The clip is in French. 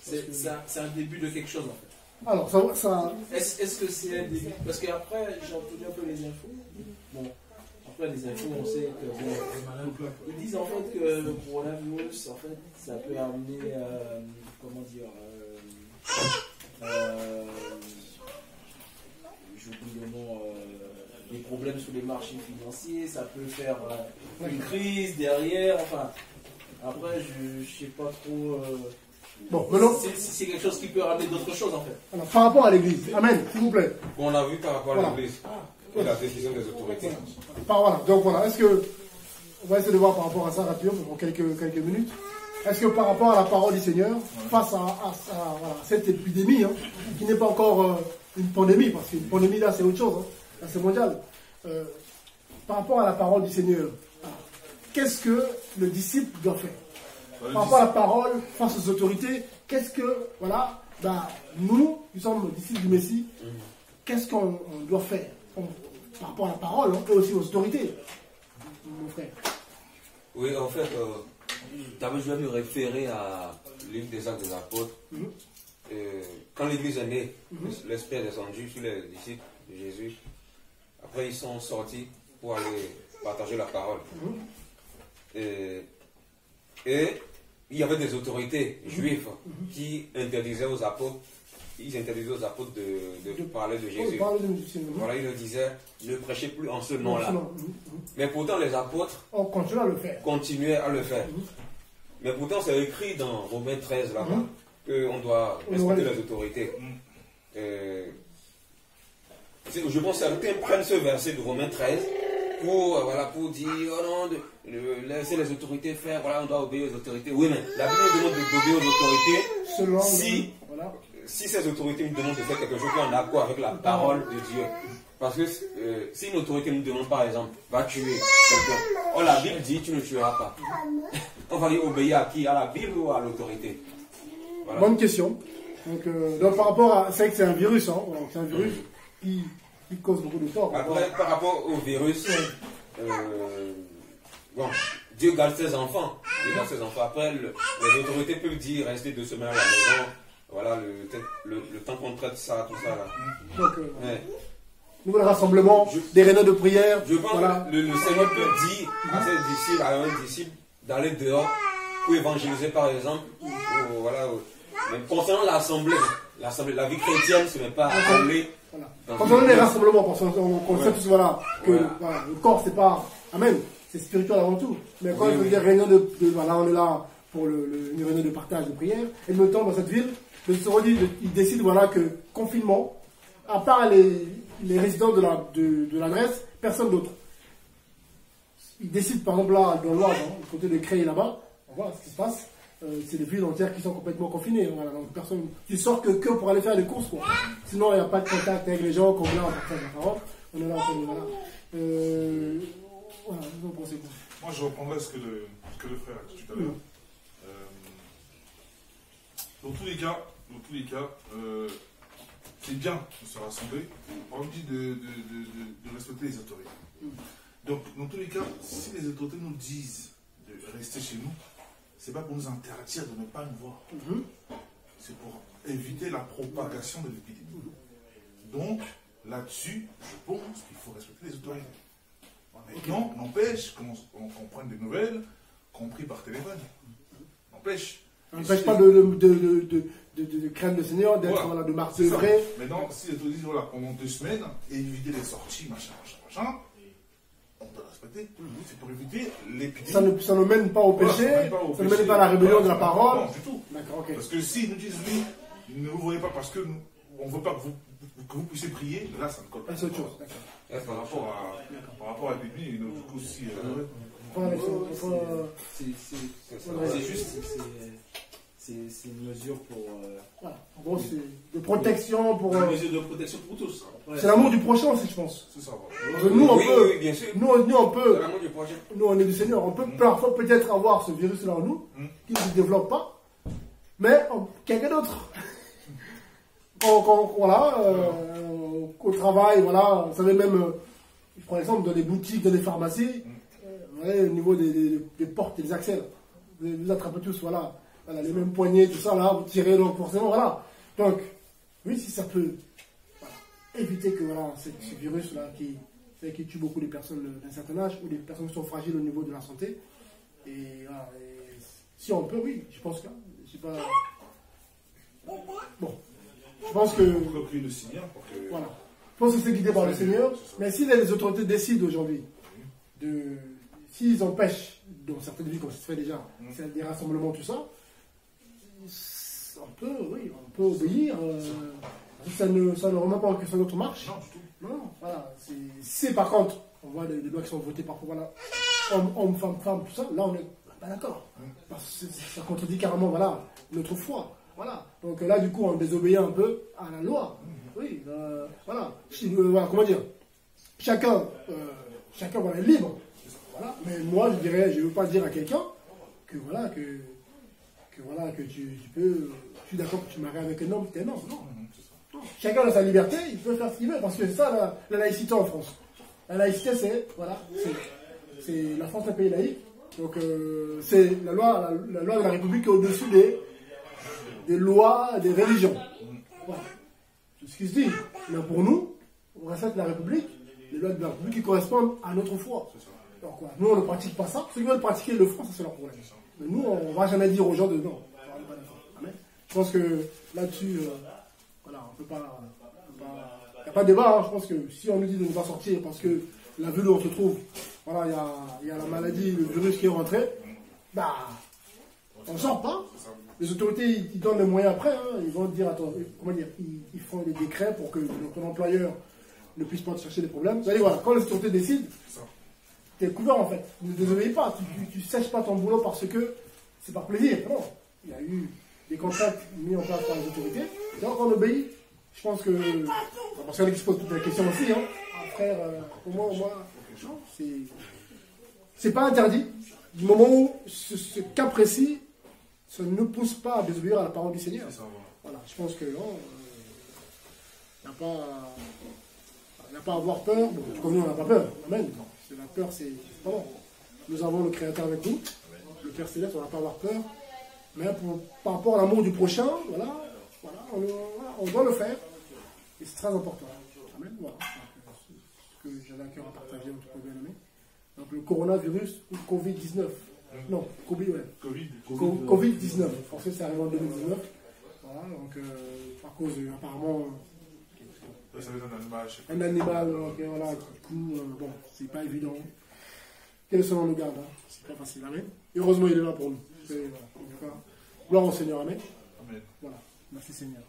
C'est un début de quelque chose en fait. Alors, Est-ce que c'est un début? Parce qu'après, j'ai entendu un peu les infos. Bon, après les infos, on sait que. Bon, ils disent en fait que le coronavirus, en fait, ça peut amener. Comment dire. J'oublie le nom. Des problèmes sur les marchés financiers, ça peut faire une crise derrière. Enfin, après, je ne sais pas trop. Bon, maintenant, c'est quelque chose qui peut ramener d'autres choses en fait. Alors, par rapport à l'église, amen, s'il vous plaît. On a vu par rapport à l'église et la décision des autorités. Voilà, donc voilà, est-ce que, on va essayer de voir par rapport à ça rapidement, pour quelques minutes. Est-ce que par rapport à la parole du Seigneur, face à voilà, cette épidémie, qui n'est pas encore une pandémie, parce qu'une pandémie là c'est autre chose, là c'est mondial. Par rapport à la parole du Seigneur, qu'est-ce que le disciple doit faire? Par rapport à la parole, face aux autorités, qu'est-ce que, voilà, nous sommes disciples du Messie, qu'est-ce qu'on doit faire par rapport à la parole et aussi aux autorités, mon frère? Oui, en fait, d'abord je vais me référer à l'île des Actes des Apôtres. Quand l'Église est née, l'Esprit est descendu sur les disciples de Jésus. Après, ils sont sortis pour aller partager la parole. Et il y avait des autorités juives qui interdisaient aux apôtres, de parler de Jésus. Voilà, ils leur disaient, ne prêchez plus en ce nom-là. Mais pourtant, les apôtres continuaient à le faire. Mais pourtant, c'est écrit dans Romains 13, là-bas, qu'on doit respecter les autorités. Je pense que certains prennent ce verset de Romains 13 pour dire, oh non, laissez les autorités faire, voilà, on doit obéir aux autorités. Oui, mais la Bible nous demande d'obéir aux autorités si ces autorités nous demandent de faire quelque chose qui est en accord avec la parole de Dieu. Parce que si une autorité nous demande, par exemple, va tuer quelqu'un, oh, la Bible dit, tu ne tueras pas. On va y obéir à qui? À la Bible ou à l'autorité? Voilà. Bonne question. Donc par rapport à... C'est vrai que c'est un virus, c'est un virus qui cause beaucoup de tort. Après, par rapport au virus, bon, Dieu garde ses enfants. Après, les autorités peuvent dire restez 2 semaines à la maison. Voilà, le temps qu'on traite ça, tout ça là. Donc, nouvel rassemblement, des réunions de prière. Je pense que le Seigneur peut dire à ses disciples, à un disciple, d'aller dehors pour évangéliser par exemple. Voilà, même concernant l'assemblée, la vie chrétienne, ce n'est pas aller. Concernant les rassemblements, parce qu'on sait tous que le corps c'est pas. Amen, c'est spirituel avant tout. Mais quand il veut dire réunion voilà, on est là pour une réunion de partage, de prière. Et le temps dans cette ville, il décide voilà, que confinement, à part les résidents de l'adresse, personne d'autre. Il décide par exemple là, dans l'Oise, du côté de Creil là-bas, voilà ce qui se passe. C'est des villes entières qui sont complètement confinées. Voilà, donc personne, tu sors que pour aller faire des courses, quoi. Sinon, il n'y a pas de contact avec les gens, qu'on vient en partage la parole. On est là, voilà. Voilà, vous en pensez quoi? Moi, je reprendrai ce que le frère a dit tout à l'heure. Dans tous les cas, c'est bien de se rassembler. On dit de respecter les autorités. Donc, dans tous les cas, si les autorités nous disent de rester chez nous, c'est pas pour nous interdire de ne pas nous voir. C'est pour éviter la propagation de l'épidémie. Donc, là-dessus, je pense qu'il faut respecter les autorités. Maintenant, n'empêche qu'on prenne des nouvelles, compris par téléphone. N'empêche. N'empêche pas de craindre le Seigneur, d'être voilà, de marcher vrai. Maintenant, si les autorités disent voilà, pendant 2 semaines, éviter les sorties, machin, on doit respecter. C'est pour éviter l'épidémie. Ça ne mène pas au péché, ça ne mène pas à la rébellion de la parole. Non, du tout. Okay. Parce que s'ils nous disent oui, ne vous voyez pas parce que on ne veut pas que vous puissiez prier, là ça ne colle pas. C'est autre chose. Par rapport à l'épidémie, du coup aussi. C'est juste. C'est une mesure pour. Voilà. En gros, c'est de protection pour. Une mesure de protection pour tous. C'est l'amour du prochain aussi, je pense. C'est ça. Nous, on peut. Oui, bien sûr. Nous, on peut. L'amour du prochain. Nous, on est du Seigneur. On peut parfois peut-être avoir ce virus-là en nous, qui ne se développe pas, mais quelqu'un d'autre. Voilà, au travail, voilà, vous savez même, je prends l'exemple dans les boutiques, dans les pharmacies, vous voyez, au niveau des portes et des accès, vous attrapez tous, voilà. voilà, les mêmes poignées, tout ça, là, vous tirez, donc forcément, voilà. Donc, oui, si ça peut voilà, éviter que voilà, ce virus-là qui tue beaucoup de personnes d'un certain âge ou des personnes qui sont fragiles au niveau de la santé, et, voilà, et si on peut, oui, je pense que je sais pas. Bon, je pense que. Le Seigneur, pour que... Voilà. Je pense que c'est guidé par le Seigneur. Mais si les autorités décident aujourd'hui s'ils empêchent, dans certaines villes, comme ça se fait déjà, des rassemblements, tout ça, on peut obéir. Ça ne remet pas en question notre marche. Non, du tout. Non, voilà. C'est par contre, on voit des lois qui sont votées parfois, voilà, homme, femme, tout ça, là on n'est pas d'accord. Parce que ça contredit carrément, voilà, notre foi. Voilà. Donc là, du coup, on désobéit un peu à la loi. Oui, voilà. Voilà. Comment dire? Chacun voilà, est libre. Voilà. Mais moi, je ne veux pas dire à quelqu'un que voilà, que tu peux. Je suis d'accord que tu maries avec un homme, tu es un homme. Non. Chacun a sa liberté, il peut faire ce qu'il veut. Parce que c'est ça la laïcité en France. La laïcité, c'est la France, un pays laïque. Donc, c'est la loi de la République qui est au-dessus des lois, des religions. Voilà. C'est ce qui se dit. Mais pour nous, on respecte la République, les lois de la République qui correspondent à notre foi. Donc, voilà. Nous, on ne pratique pas ça. Ceux qui veulent pratiquer le font, ça c'est leur problème. Mais nous, on ne va jamais dire aux gens de non. Amen. Je pense que là-dessus, voilà, on peut pas. Il n'y a pas de débat. Hein. Je pense que si on nous dit de ne pas sortir parce que la ville où on se trouve, voilà, il y a la maladie, le virus qui est rentré, bah, on ne sort pas. Les autorités, ils donnent les moyens après. Hein. Ils vont dire, attends, comment dire, ils font des décrets pour que ton employeur ne puisse pas te chercher des problèmes. Vous allez voir, quand les autorités décident, tu es couvert en fait. Ne désobéis pas. Tu ne sèches pas ton boulot parce que c'est par plaisir. Non. Il y a eu des contrats mis en place par les autorités. Donc on obéit. Je pense que. Parce qu'il y en a qui se posent toutes les questions aussi. Hein. Frère, au moins, non, c'est pas interdit. Du moment où ce cas précis, ça ne pousse pas à désobéir à la parole du Seigneur. Voilà, je pense que non. Il n'y a pas à avoir peur. Bon, comme nous, on n'a pas peur. Amen. La peur, c'est pas bon. Nous avons le Créateur avec nous. Le Père Céleste, on n'a pas à avoir peur. Mais par rapport à l'amour du prochain, on doit le faire. Et c'est très important. Amen. Voilà. Ce que j'avais à cœur à partager entre bien aimé. Donc le coronavirus ou Covid-19. Non, Covid-19. En français, c'est arrivé en 2019. Voilà, donc à cause apparemment. Ça va être un animal, voilà, du coup, bon, c'est pas évident. Quel sort nous garde, hein? C'est pas facile, amen. Et heureusement, il est là pour nous. Voilà. Gloire au Seigneur, amen. Amen. Voilà, merci Seigneur.